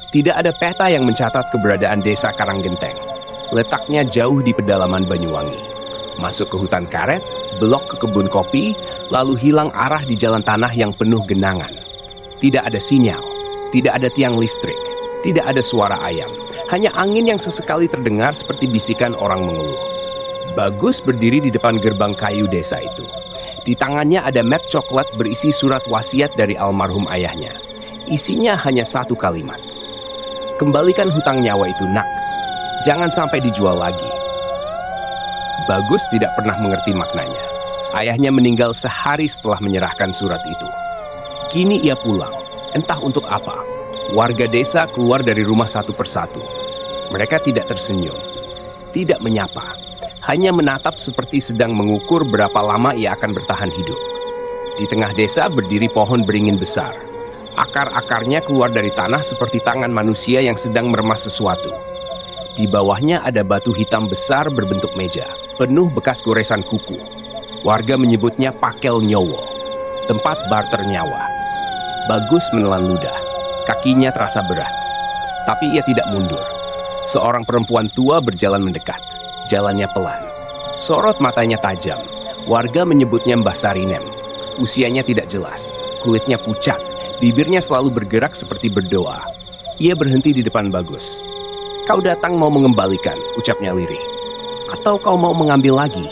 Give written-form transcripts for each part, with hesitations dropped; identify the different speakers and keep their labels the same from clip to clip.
Speaker 1: Tidak ada peta yang mencatat keberadaan desa Karanggenteng. Letaknya jauh di pedalaman Banyuwangi. Masuk ke hutan karet, belok ke kebun kopi, lalu hilang arah di jalan tanah yang penuh genangan. Tidak ada sinyal, tidak ada tiang listrik, tidak ada suara ayam. Hanya angin yang sesekali terdengar seperti bisikan orang mengeluh. Bagus berdiri di depan gerbang kayu desa itu. Di tangannya ada map coklat berisi surat wasiat dari almarhum ayahnya. Isinya hanya satu kalimat. Kembalikan hutang nyawa itu, nak. Jangan sampai dijual lagi. Bagus tidak pernah mengerti maknanya. Ayahnya meninggal sehari setelah menyerahkan surat itu. Kini ia pulang, entah untuk apa. Warga desa keluar dari rumah satu persatu. Mereka tidak tersenyum, tidak menyapa, hanya menatap seperti sedang mengukur berapa lama ia akan bertahan hidup. Di tengah desa berdiri pohon beringin besar. Akar-akarnya keluar dari tanah seperti tangan manusia yang sedang meremas sesuatu. Di bawahnya ada batu hitam besar berbentuk meja, penuh bekas goresan kuku. Warga menyebutnya Pakel Nyowo, tempat barter nyawa. Bagus menelan ludah, kakinya terasa berat. Tapi ia tidak mundur. Seorang perempuan tua berjalan mendekat, jalannya pelan. Sorot matanya tajam. Warga menyebutnya Mbah Sarinem. Usianya tidak jelas, kulitnya pucat. Bibirnya selalu bergerak seperti berdoa. Ia berhenti di depan Bagus. Kau datang mau mengembalikan, ucapnya lirih. Atau kau mau mengambil lagi?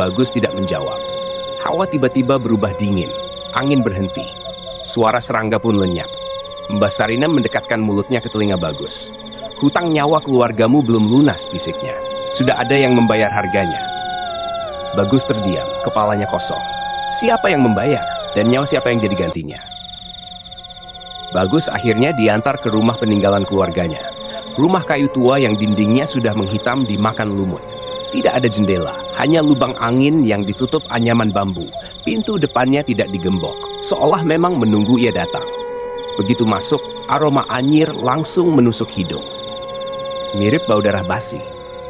Speaker 1: Bagus tidak menjawab. Hawa tiba-tiba berubah dingin. Angin berhenti. Suara serangga pun lenyap. Mbah Sarinem mendekatkan mulutnya ke telinga Bagus. Hutang nyawa keluargamu belum lunas, bisiknya. Sudah ada yang membayar harganya. Bagus terdiam, kepalanya kosong. Siapa yang membayar? Dan nyawa siapa yang jadi gantinya? Bagus akhirnya diantar ke rumah peninggalan keluarganya. Rumah kayu tua yang dindingnya sudah menghitam dimakan lumut. Tidak ada jendela, hanya lubang angin yang ditutup anyaman bambu. Pintu depannya tidak digembok, seolah memang menunggu ia datang. Begitu masuk, aroma anyir langsung menusuk hidung. Mirip bau darah basi.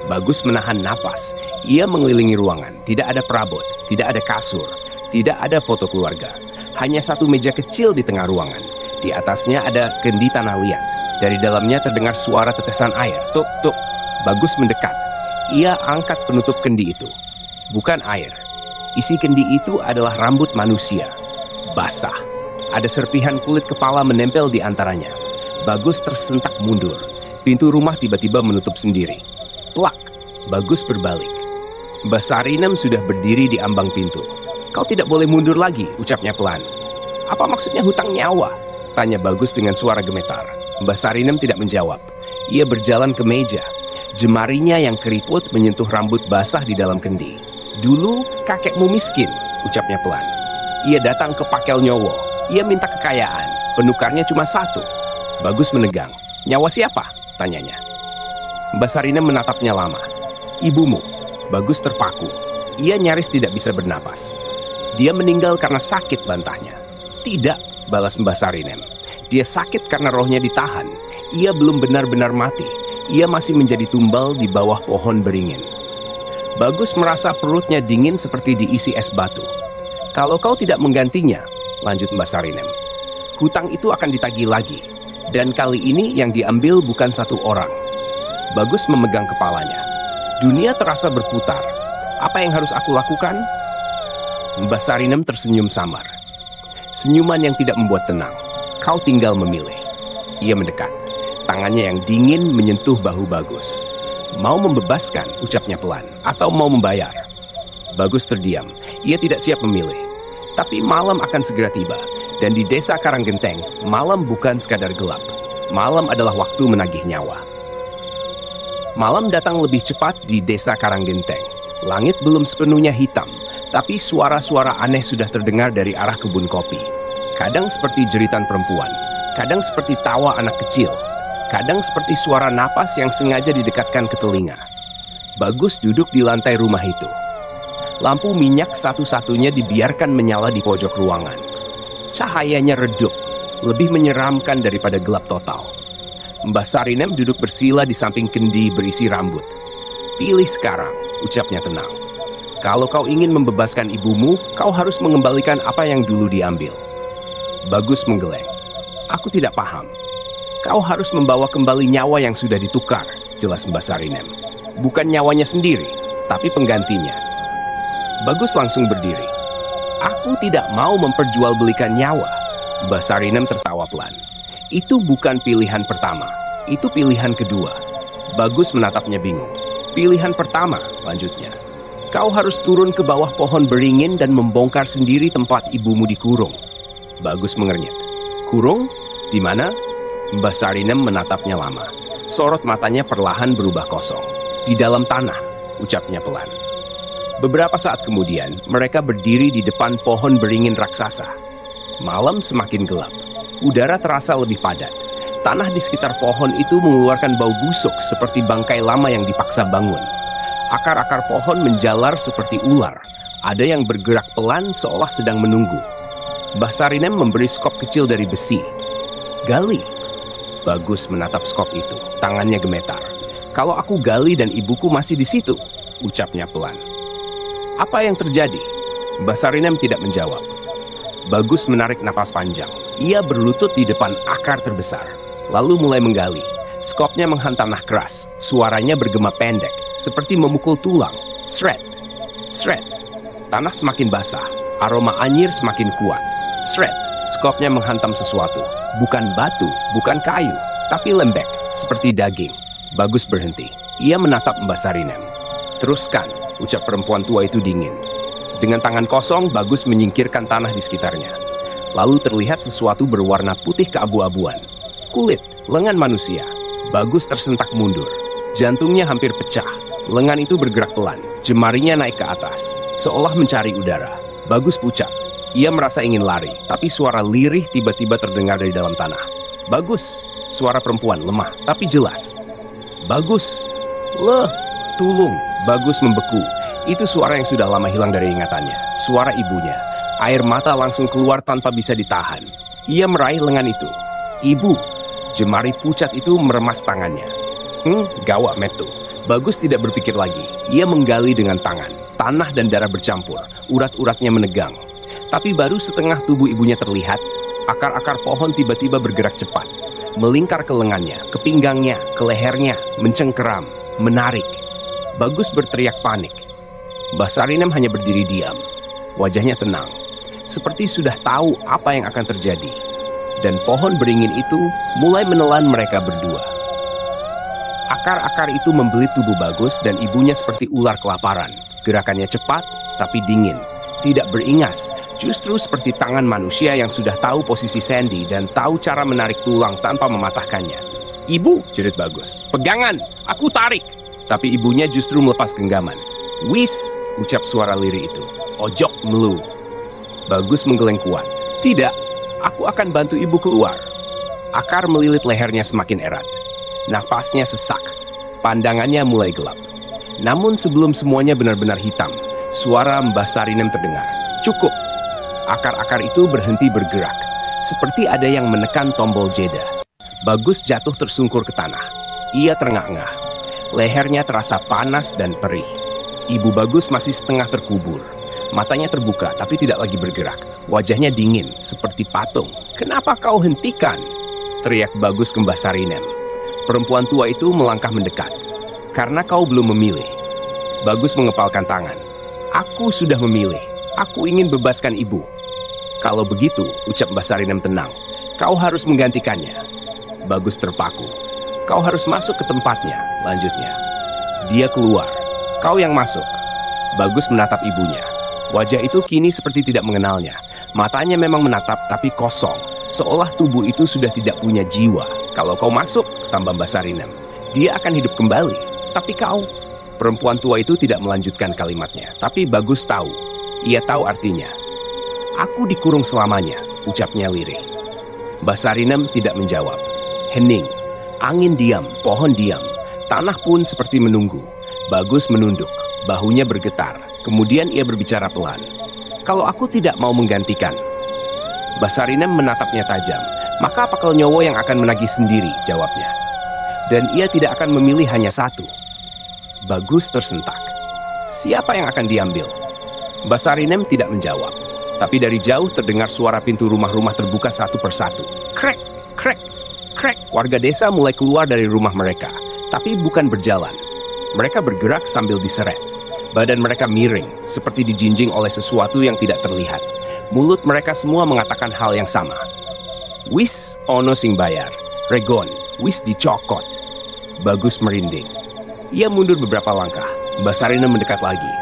Speaker 1: Bagus menahan napas. Ia mengelilingi ruangan, tidak ada perabot, tidak ada kasur, tidak ada foto keluarga. Hanya satu meja kecil di tengah ruangan. Di atasnya ada kendi tanah liat. Dari dalamnya terdengar suara tetesan air. Tuk, tuk. Bagus mendekat. Ia angkat penutup kendi itu. Bukan air. Isi kendi itu adalah rambut manusia. Basah. Ada serpihan kulit kepala menempel di antaranya. Bagus tersentak mundur. Pintu rumah tiba-tiba menutup sendiri. Plak. Bagus berbalik. Mbah Sarinem sudah berdiri di ambang pintu. Kau tidak boleh mundur lagi, ucapnya pelan. Apa maksudnya hutang nyawa? Tanya Bagus dengan suara gemetar. Mbah Sarinem tidak menjawab. Ia berjalan ke meja. Jemarinya yang keriput menyentuh rambut basah di dalam kendi. Dulu kakekmu miskin, ucapnya pelan. Ia datang ke Pakel Nyowo. Ia minta kekayaan. Penukarnya cuma satu. Bagus menegang. Nyawa siapa? Tanyanya. Mbah Sarinem menatapnya lama. Ibumu. Bagus terpaku. Ia nyaris tidak bisa bernapas. Dia meninggal karena sakit, bantahnya. Tidak, balas Mbah Sarinem. Dia sakit karena rohnya ditahan. Ia belum benar-benar mati. Ia masih menjadi tumbal di bawah pohon beringin. Bagus merasa perutnya dingin seperti diisi es batu. Kalau kau tidak menggantinya, lanjut Mbah Sarinem, hutang itu akan ditagih lagi. Dan kali ini yang diambil bukan satu orang. Bagus memegang kepalanya. Dunia terasa berputar. Apa yang harus aku lakukan? Mbah Sarinem tersenyum samar. Senyuman yang tidak membuat tenang. Kau tinggal memilih. Ia mendekat. Tangannya yang dingin menyentuh bahu Bagus. Mau membebaskan, ucapnya pelan, atau mau membayar? Bagus terdiam. Ia tidak siap memilih. Tapi malam akan segera tiba. Dan di desa Karanggenteng, malam bukan sekadar gelap. Malam adalah waktu menagih nyawa. Malam datang lebih cepat di desa Karanggenteng. Langit belum sepenuhnya hitam, tapi suara-suara aneh sudah terdengar dari arah kebun kopi. Kadang seperti jeritan perempuan, kadang seperti tawa anak kecil, kadang seperti suara napas yang sengaja didekatkan ke telinga. Bagus duduk di lantai rumah itu. Lampu minyak satu-satunya dibiarkan menyala di pojok ruangan. Cahayanya redup, lebih menyeramkan daripada gelap total. Mbah Sarinem duduk bersila di samping kendi berisi rambut. Pilih sekarang, ucapnya tenang. Kalau kau ingin membebaskan ibumu, kau harus mengembalikan apa yang dulu diambil. Bagus menggeleng. Aku tidak paham. Kau harus membawa kembali nyawa yang sudah ditukar, jelas Mbak Sarinem. Bukan nyawanya sendiri, tapi penggantinya. Bagus langsung berdiri. Aku tidak mau memperjualbelikan nyawa. Mbak Sarinem tertawa pelan. Itu bukan pilihan pertama, itu pilihan kedua. Bagus menatapnya bingung. Pilihan pertama, lanjutnya. Kau harus turun ke bawah pohon beringin dan membongkar sendiri tempat ibumu dikurung. Bagus mengernyit. Kurung? Di mana? Mbak Sarinem menatapnya lama. Sorot matanya perlahan berubah kosong. Di dalam tanah, ucapnya pelan. Beberapa saat kemudian, mereka berdiri di depan pohon beringin raksasa. Malam semakin gelap. Udara terasa lebih padat. Tanah di sekitar pohon itu mengeluarkan bau busuk seperti bangkai lama yang dipaksa bangun. Akar-akar pohon menjalar seperti ular. Ada yang bergerak pelan seolah sedang menunggu. Mbah Sarinem memberi skop kecil dari besi. Gali. Bagus menatap skop itu, tangannya gemetar. Kalau aku gali dan ibuku masih di situ, ucapnya pelan. Apa yang terjadi? Mbah Sarinem tidak menjawab. Bagus menarik napas panjang. Ia berlutut di depan akar terbesar, lalu mulai menggali. Skopnya menghantam tanah keras, suaranya bergema pendek, seperti memukul tulang. Shred, shred. Tanah semakin basah, aroma anyir semakin kuat. Shred, skopnya menghantam sesuatu. Bukan batu, bukan kayu, tapi lembek, seperti daging. Bagus berhenti. Ia menatap Mbak Sarinem. Teruskan, ucap perempuan tua itu dingin. Dengan tangan kosong, Bagus menyingkirkan tanah di sekitarnya. Lalu terlihat sesuatu berwarna putih keabu-abuan. Kulit, lengan manusia. Bagus tersentak mundur. Jantungnya hampir pecah. Lengan itu bergerak pelan. Jemarinya naik ke atas, seolah mencari udara. Bagus pucat. Ia merasa ingin lari, tapi suara lirih tiba-tiba terdengar dari dalam tanah. Bagus, suara perempuan lemah, tapi jelas. Bagus, tulung. Bagus membeku. Itu suara yang sudah lama hilang dari ingatannya. Suara ibunya. Air mata langsung keluar tanpa bisa ditahan. Ia meraih lengan itu. Ibu. Jemari pucat itu meremas tangannya. Gawat metu. Bagus tidak berpikir lagi. Ia menggali dengan tangan. Tanah dan darah bercampur. Urat-uratnya menegang. Tapi baru setengah tubuh ibunya terlihat, akar-akar pohon tiba-tiba bergerak cepat. Melingkar ke lengannya, ke pinggangnya, ke lehernya, mencengkeram, menarik. Bagus berteriak panik. Mbah Sarinem hanya berdiri diam. Wajahnya tenang, seperti sudah tahu apa yang akan terjadi. Dan pohon beringin itu mulai menelan mereka berdua. Akar-akar itu membelit tubuh Bagus dan ibunya seperti ular kelaparan. Gerakannya cepat, tapi dingin. Tidak beringas, justru seperti tangan manusia yang sudah tahu posisi Sandy dan tahu cara menarik tulang tanpa mematahkannya. Ibu, jerit Bagus. Pegangan, aku tarik. Tapi ibunya justru melepas genggaman. Wis, ucap suara lirih itu. Ojok melu. Bagus menggeleng kuat. Tidak, aku akan bantu ibu keluar. Akar melilit lehernya semakin erat. Nafasnya sesak. Pandangannya mulai gelap. Namun sebelum semuanya benar-benar hitam, suara Mbah Sarinem terdengar. Cukup. Akar-akar itu berhenti bergerak. Seperti ada yang menekan tombol jeda. Bagus jatuh tersungkur ke tanah. Ia terengah-engah. Lehernya terasa panas dan perih. Ibu Bagus masih setengah terkubur. Matanya terbuka tapi tidak lagi bergerak. Wajahnya dingin seperti patung. Kenapa kau hentikan? Teriak Bagus ke Mbah Sarinem. Perempuan tua itu melangkah mendekat. Karena kau belum memilih. Bagus mengepalkan tangan. Aku sudah memilih. Aku ingin bebaskan ibu. Kalau begitu, ucap Mbah Sarinem tenang, kau harus menggantikannya. Bagus terpaku. Kau harus masuk ke tempatnya, lanjutnya. Dia keluar. Kau yang masuk. Bagus menatap ibunya. Wajah itu kini seperti tidak mengenalnya. Matanya memang menatap tapi kosong. Seolah tubuh itu sudah tidak punya jiwa. Kalau kau masuk, tambah Mbah Sarinem, dia akan hidup kembali. Tapi kau... Perempuan tua itu tidak melanjutkan kalimatnya, tapi Bagus tahu. Ia tahu artinya. Aku dikurung selamanya, ucapnya lirih. Mbah Sarinem tidak menjawab. Hening. Angin diam, pohon diam. Tanah pun seperti menunggu. Bagus menunduk, bahunya bergetar. Kemudian ia berbicara pelan. Kalau aku tidak mau menggantikan. Mbah Sarinem menatapnya tajam. Maka Pakal Nyowo yang akan menagih sendiri, jawabnya. Dan ia tidak akan memilih hanya satu. Bagus tersentak. Siapa yang akan diambil? Mbah Sarinem tidak menjawab. Tapi dari jauh terdengar suara pintu rumah-rumah terbuka satu persatu. Krek, krek, Krek, warga desa mulai keluar dari rumah mereka, tapi bukan berjalan. Mereka bergerak sambil diseret. Badan mereka miring, seperti dijinjing oleh sesuatu yang tidak terlihat. Mulut mereka semua mengatakan hal yang sama. Wis ono sing bayar, Regon, wis dicokot. Bagus merinding. Ia mundur beberapa langkah. Mbak Sarina mendekat lagi.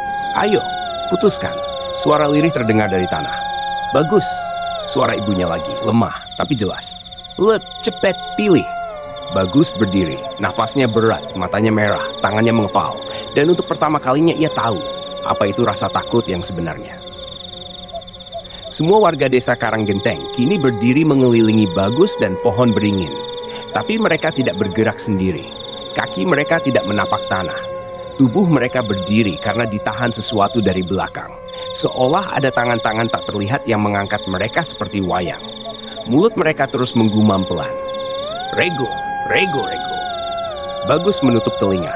Speaker 1: Ayo, putuskan. Suara lirih terdengar dari tanah. Bagus. Suara ibunya lagi, lemah tapi jelas. Cepet pilih. Bagus berdiri, nafasnya berat, matanya merah, tangannya mengepal. Dan untuk pertama kalinya ia tahu apa itu rasa takut yang sebenarnya. Semua warga desa Karanggenteng kini berdiri mengelilingi Bagus dan pohon beringin. Tapi mereka tidak bergerak sendiri. Kaki mereka tidak menapak tanah. Tubuh mereka berdiri karena ditahan sesuatu dari belakang. Seolah ada tangan-tangan tak terlihat yang mengangkat mereka seperti wayang. Mulut mereka terus menggumam pelan. Rego. Rego. Bagus menutup telinga.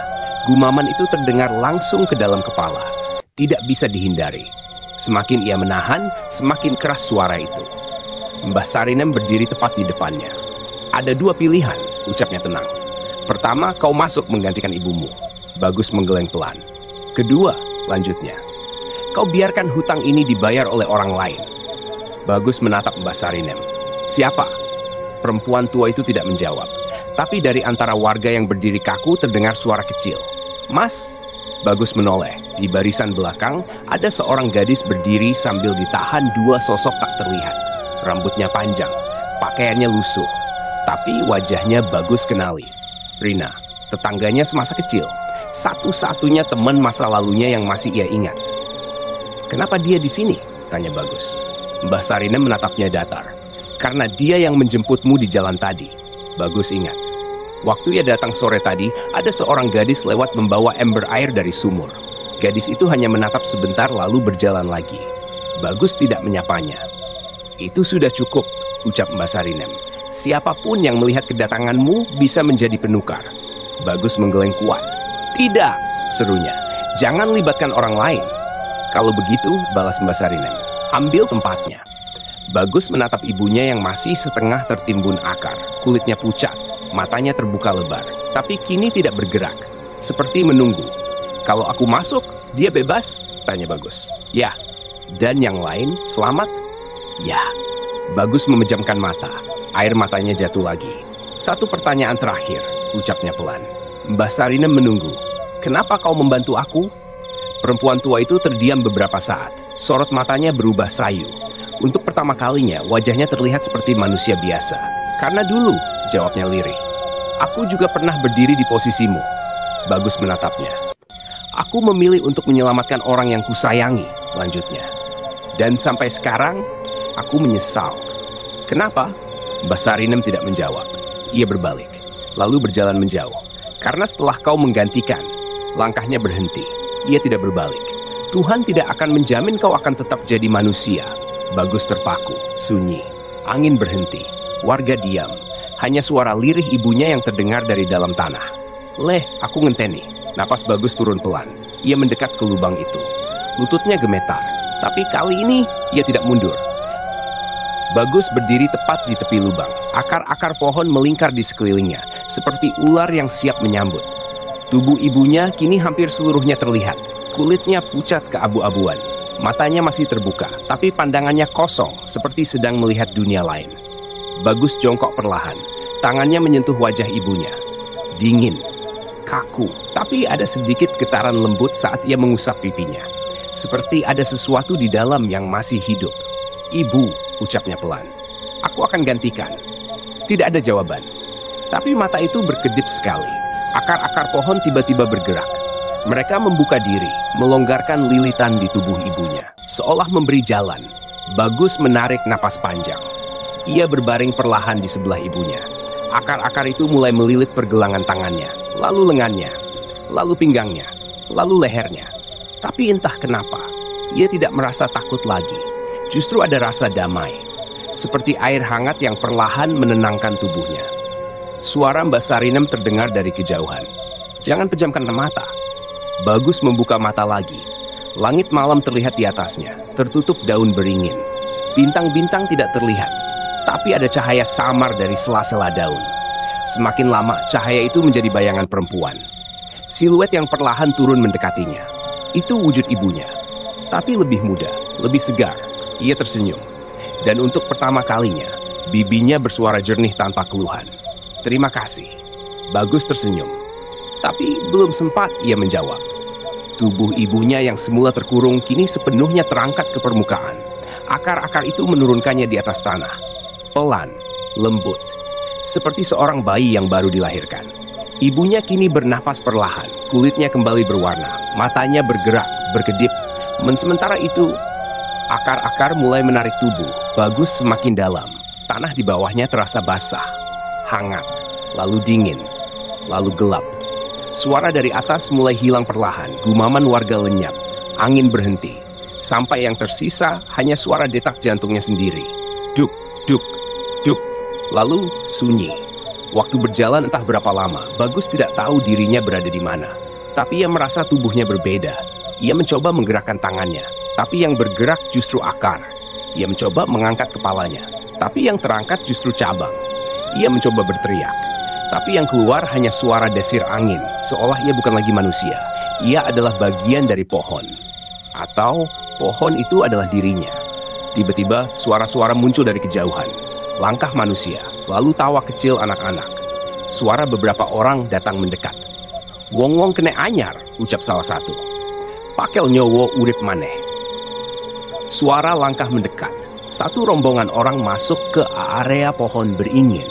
Speaker 1: Gumaman itu terdengar langsung ke dalam kepala. Tidak bisa dihindari. Semakin ia menahan, semakin keras suara itu. Mbah Sarinem berdiri tepat di depannya. Ada dua pilihan, ucapnya tenang. Pertama, kau masuk menggantikan ibumu. Bagus menggeleng pelan. Kedua, lanjutnya. Kau biarkan hutang ini dibayar oleh orang lain. Bagus menatap Mbah Sarinem. Siapa? Perempuan tua itu tidak menjawab. Tapi dari antara warga yang berdiri kaku terdengar suara kecil. Mas, Bagus menoleh. Di barisan belakang ada seorang gadis berdiri sambil ditahan dua sosok tak terlihat. Rambutnya panjang, pakaiannya lusuh. Tapi wajahnya Bagus kenali. Rina, tetangganya semasa kecil. Satu-satunya teman masa lalunya yang masih ia ingat. Kenapa dia di sini? Tanya Bagus. Mbah Sarinem menatapnya datar. Karena dia yang menjemputmu di jalan tadi. Bagus ingat. Waktu ia datang sore tadi, ada seorang gadis lewat membawa ember air dari sumur. Gadis itu hanya menatap sebentar lalu berjalan lagi. Bagus tidak menyapanya. Itu sudah cukup, ucap Mbah Sarinem. Siapapun yang melihat kedatanganmu bisa menjadi penukar. Bagus menggeleng kuat. Tidak, serunya. Jangan libatkan orang lain. Kalau begitu, balas Mbah Sarinem. Ambil tempatnya. Bagus menatap ibunya yang masih setengah tertimbun akar. Kulitnya pucat. Matanya terbuka lebar, tapi kini tidak bergerak, seperti menunggu. Kalau aku masuk, dia bebas? Tanya Bagus. Ya. Dan yang lain selamat? Ya. Bagus memejamkan mata. Air matanya jatuh lagi. Satu pertanyaan terakhir, ucapnya pelan. Mbah Sarinem menunggu. Kenapa kau membantu aku? Perempuan tua itu terdiam beberapa saat. Sorot matanya berubah sayu. Untuk pertama kalinya, wajahnya terlihat seperti manusia biasa. Karena dulu, jawabnya lirih. Aku juga pernah berdiri di posisimu. Bagus menatapnya. Aku memilih untuk menyelamatkan orang yang kusayangi, lanjutnya. Dan sampai sekarang, aku menyesal. Kenapa? Mbah Sarinem tidak menjawab. Ia berbalik, lalu berjalan menjauh. Karena setelah kau menggantikan, langkahnya berhenti. Ia tidak berbalik. Tuhan tidak akan menjamin kau akan tetap jadi manusia. Bagus terpaku, sunyi. Angin berhenti. Warga diam. Hanya suara lirih ibunya yang terdengar dari dalam tanah. Leh, aku ngenteni. Napas Bagus turun pelan. Ia mendekat ke lubang itu. Lututnya gemetar. Tapi kali ini, ia tidak mundur. Bagus berdiri tepat di tepi lubang. Akar-akar pohon melingkar di sekelilingnya. Seperti ular yang siap menyambut. Tubuh ibunya kini hampir seluruhnya terlihat. Kulitnya pucat keabu-abuan. Matanya masih terbuka, tapi pandangannya kosong, seperti sedang melihat dunia lain. Bagus jongkok perlahan. Tangannya menyentuh wajah ibunya. Dingin, kaku, tapi ada sedikit getaran lembut saat ia mengusap pipinya. Seperti ada sesuatu di dalam yang masih hidup. Ibu, ucapnya pelan. Aku akan gantikan. Tidak ada jawaban. Tapi mata itu berkedip sekali. Akar-akar pohon tiba-tiba bergerak. Mereka membuka diri, melonggarkan lilitan di tubuh ibunya. Seolah memberi jalan. Bagus menarik napas panjang. Ia berbaring perlahan di sebelah ibunya. Akar-akar itu mulai melilit pergelangan tangannya, lalu lengannya, lalu pinggangnya, lalu lehernya. Tapi entah kenapa, ia tidak merasa takut lagi. Justru ada rasa damai, seperti air hangat yang perlahan menenangkan tubuhnya. Suara Mbah Sarinem terdengar dari kejauhan. Jangan pejamkan mata. Bagus membuka mata lagi. Langit malam terlihat di atasnya, tertutup daun beringin. Bintang-bintang tidak terlihat. Tapi ada cahaya samar dari sela-sela daun. Semakin lama, cahaya itu menjadi bayangan perempuan. Siluet yang perlahan turun mendekatinya. Itu wujud ibunya. Tapi lebih muda, lebih segar. Ia tersenyum. Dan untuk pertama kalinya, bibinya bersuara jernih tanpa keluhan. "Terima kasih." Bagus tersenyum. Tapi belum sempat ia menjawab. Tubuh ibunya yang semula terkurung kini sepenuhnya terangkat ke permukaan. Akar-akar itu menurunkannya di atas tanah. Pelan, lembut. Seperti seorang bayi yang baru dilahirkan. Ibunya kini bernafas perlahan, kulitnya kembali berwarna, matanya bergerak, berkedip. Sementara itu, akar-akar mulai menarik tubuh. Bagus semakin dalam. Tanah di bawahnya terasa basah, hangat, lalu dingin, lalu gelap. Suara dari atas mulai hilang perlahan, gumaman warga lenyap, angin berhenti. Sampai yang tersisa hanya suara detak jantungnya sendiri. Duk, duk, duk. Lalu sunyi. Waktu berjalan entah berapa lama, Bagus tidak tahu dirinya berada di mana. Tapi ia merasa tubuhnya berbeda. Ia mencoba menggerakkan tangannya, tapi yang bergerak justru akar. Ia mencoba mengangkat kepalanya, tapi yang terangkat justru cabang. Ia mencoba berteriak, tapi yang keluar hanya suara desir angin, seolah ia bukan lagi manusia. Ia adalah bagian dari pohon. Atau pohon itu adalah dirinya. Tiba-tiba suara-suara muncul dari kejauhan. Langkah manusia, lalu tawa kecil anak-anak. Suara beberapa orang datang mendekat. "Wong-wong kena anyar," ucap salah satu. "Pakel nyowo urip maneh." Suara langkah mendekat. Satu rombongan orang masuk ke area pohon beringin.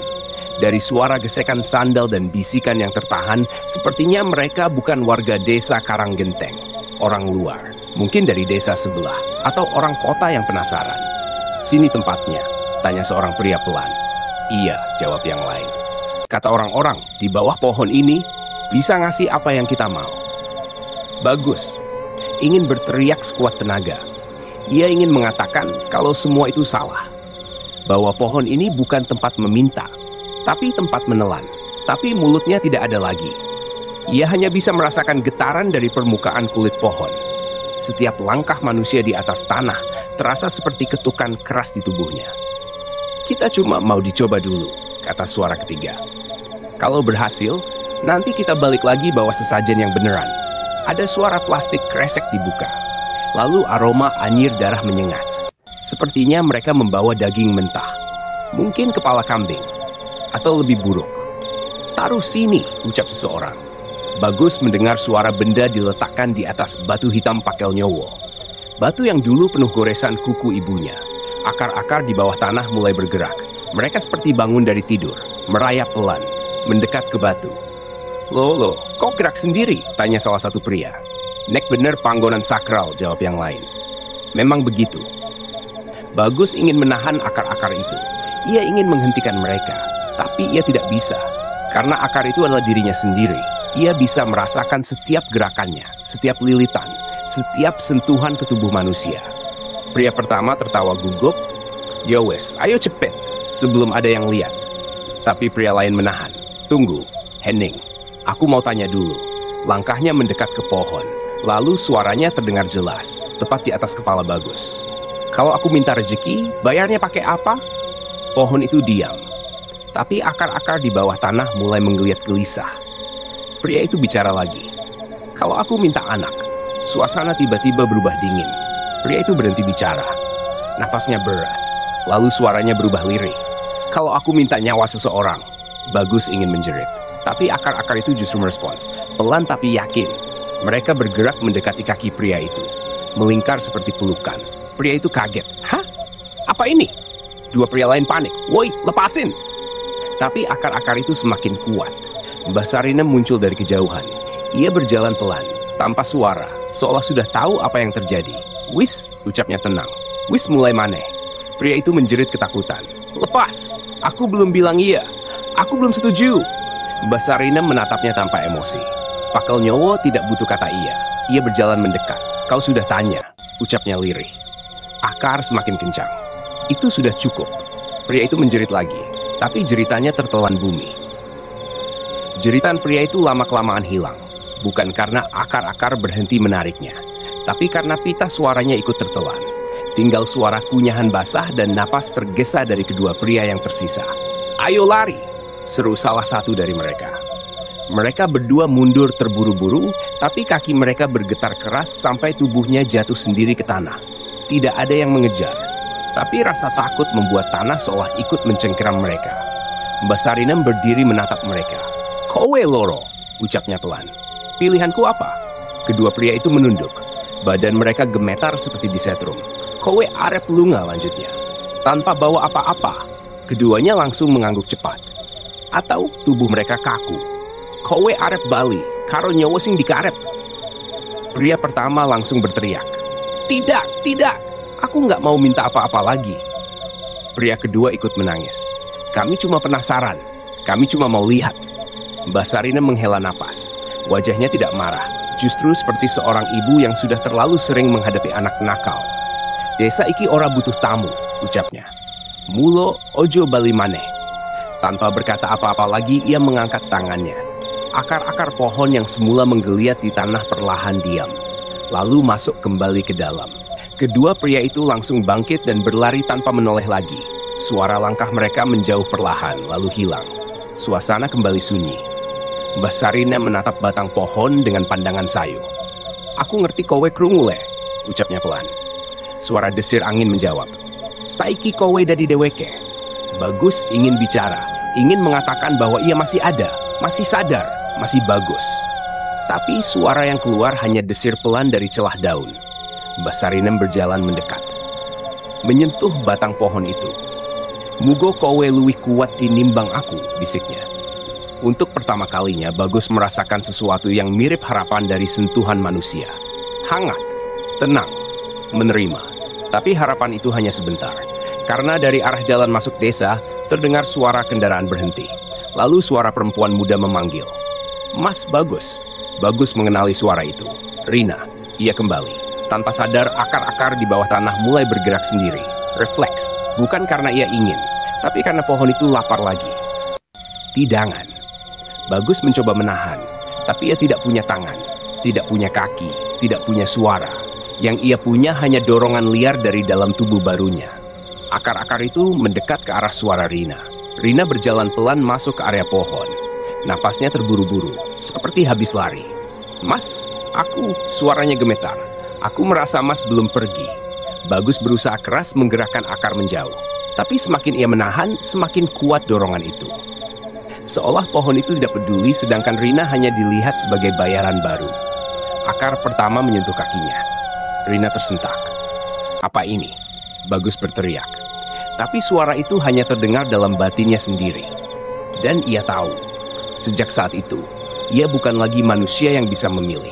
Speaker 1: Dari suara gesekan sandal dan bisikan yang tertahan, sepertinya mereka bukan warga desa Karanggenteng. Orang luar, mungkin dari desa sebelah, atau orang kota yang penasaran. "Sini tempatnya," tanya seorang pria pelan. "Iya," jawab yang lain. Kata orang-orang, "Di bawah pohon ini bisa ngasih apa yang kita mau." Bagus ingin berteriak sekuat tenaga. Ia ingin mengatakan kalau semua itu salah. Bahwa pohon ini bukan tempat meminta, tapi tempat menelan. Tapi mulutnya tidak ada lagi. Ia hanya bisa merasakan getaran dari permukaan kulit pohon. Setiap langkah manusia di atas tanah terasa seperti ketukan keras di tubuhnya. "Kita cuma mau dicoba dulu," kata suara ketiga. "Kalau berhasil, nanti kita balik lagi bawa sesajen yang beneran." Ada suara plastik kresek dibuka. Lalu aroma anyir darah menyengat. Sepertinya mereka membawa daging mentah. Mungkin kepala kambing. Atau lebih buruk. "Taruh sini," ucap seseorang. Bagus mendengar suara benda diletakkan di atas batu hitam Pakel Nyowo. Batu yang dulu penuh goresan kuku ibunya. Akar-akar di bawah tanah mulai bergerak. Mereka seperti bangun dari tidur, merayap pelan, mendekat ke batu. Loh, kok gerak sendiri?" tanya salah satu pria. "Nek bener panggonan sakral," jawab yang lain. Memang begitu. Bagus ingin menahan akar-akar itu. Ia ingin menghentikan mereka, tapi ia tidak bisa. Karena akar itu adalah dirinya sendiri. Ia bisa merasakan setiap gerakannya, setiap lilitan, setiap sentuhan ke tubuh manusia. Pria pertama tertawa gugup. "Yowes, ayo cepet," sebelum ada yang lihat. Tapi pria lain menahan. "Tunggu, Henning. Aku mau tanya dulu." Langkahnya mendekat ke pohon. Lalu suaranya terdengar jelas, tepat di atas kepala Bagus. "Kalau aku minta rezeki, bayarnya pakai apa?" Pohon itu diam. Tapi akar-akar di bawah tanah mulai menggeliat gelisah. Pria itu bicara lagi. "Kalau aku minta anak." Suasana tiba-tiba berubah dingin. Pria itu berhenti bicara. Nafasnya berat. Lalu suaranya berubah lirih. "Kalau aku minta nyawa seseorang." Bagus ingin menjerit. Tapi akar-akar itu justru merespons. Pelan tapi yakin. Mereka bergerak mendekati kaki pria itu. Melingkar seperti pelukan. Pria itu kaget. "Hah? Apa ini?" Dua pria lain panik. "Woi, lepasin!" Tapi akar-akar itu semakin kuat. Mbah Sarinem muncul dari kejauhan. Ia berjalan pelan, tanpa suara, seolah sudah tahu apa yang terjadi. "Wis," ucapnya tenang. "Wis mulai maneh." Pria itu menjerit ketakutan. "Lepas! Aku belum bilang iya. Aku belum setuju." Mbah Sarinem menatapnya tanpa emosi. Pakel Nyowo tidak butuh kata iya. Ia berjalan mendekat. "Kau sudah tanya," ucapnya lirih. Akar semakin kencang. Itu sudah cukup. Pria itu menjerit lagi, tapi jeritannya tertelan bumi. Jeritan pria itu lama-kelamaan hilang. Bukan karena akar-akar berhenti menariknya, tapi karena pita suaranya ikut tertelan. Tinggal suara kunyahan basah dan napas tergesa dari kedua pria yang tersisa. "Ayo lari!" seru salah satu dari mereka. Mereka berdua mundur terburu-buru, tapi kaki mereka bergetar keras sampai tubuhnya jatuh sendiri ke tanah. Tidak ada yang mengejar, tapi rasa takut membuat tanah seolah ikut mencengkeram mereka. Mbak Sarinem berdiri menatap mereka. "Kowe loro," ucapnya pelan. "Pilihanku apa?" Kedua pria itu menunduk. Badan mereka gemetar seperti disetrum. "Kowe arep lunga," lanjutnya. Tanpa bawa apa-apa, keduanya langsung mengangguk cepat. Atau tubuh mereka kaku. "Kowe arep bali, karo nyawa sing dikarep." Pria pertama langsung berteriak. "Tidak, tidak, aku nggak mau minta apa-apa lagi." Pria kedua ikut menangis. "Kami cuma penasaran, kami cuma mau lihat." Mbak Sarina menghela napas. Wajahnya tidak marah, justru seperti seorang ibu yang sudah terlalu sering menghadapi anak nakal. "Desa iki ora butuh tamu," ucapnya. "Mulo ojo bali maneh." Tanpa berkata apa-apa lagi, ia mengangkat tangannya. Akar-akar pohon yang semula menggeliat di tanah perlahan diam, lalu masuk kembali ke dalam. Kedua pria itu langsung bangkit dan berlari tanpa menoleh lagi. Suara langkah mereka menjauh perlahan, lalu hilang. Suasana kembali sunyi. Mbah Sarina menatap batang pohon dengan pandangan sayu. "Aku ngerti kowe krungu le," ucapnya pelan. Suara desir angin menjawab. "Saiki kowe dadi deweke." Bagus ingin bicara, ingin mengatakan bahwa ia masih ada, masih sadar, masih bagus. Tapi suara yang keluar hanya desir pelan dari celah daun. Mbah Sarinem berjalan mendekat, menyentuh batang pohon itu. "Mugo kowe luwih kuat tinimbang aku," bisiknya. Untuk pertama kalinya, Bagus merasakan sesuatu yang mirip harapan dari sentuhan manusia. Hangat, tenang, menerima. Tapi harapan itu hanya sebentar. Karena dari arah jalan masuk desa, terdengar suara kendaraan berhenti. Lalu suara perempuan muda memanggil. "Mas Bagus." Bagus mengenali suara itu. Rina. Ia kembali. Tanpa sadar, akar-akar di bawah tanah mulai bergerak sendiri. Refleks. Bukan karena ia ingin, tapi karena pohon itu lapar lagi. Tidangan. Bagus mencoba menahan, tapi ia tidak punya tangan, tidak punya kaki, tidak punya suara. Yang ia punya hanya dorongan liar dari dalam tubuh barunya. Akar-akar itu mendekat ke arah suara Rina. Rina berjalan pelan masuk ke area pohon. Nafasnya terburu-buru, seperti habis lari. "Mas, aku," suaranya gemetar. "Aku merasa Mas belum pergi." Bagus berusaha keras menggerakkan akar menjauh. Tapi semakin ia menahan, semakin kuat dorongan itu. Seolah pohon itu tidak peduli, sedangkan Rina hanya dilihat sebagai bayaran baru. Akar pertama menyentuh kakinya. Rina tersentak. "Apa ini?" Bagus berteriak. Tapi suara itu hanya terdengar dalam batinnya sendiri. Dan ia tahu, sejak saat itu, ia bukan lagi manusia yang bisa memilih.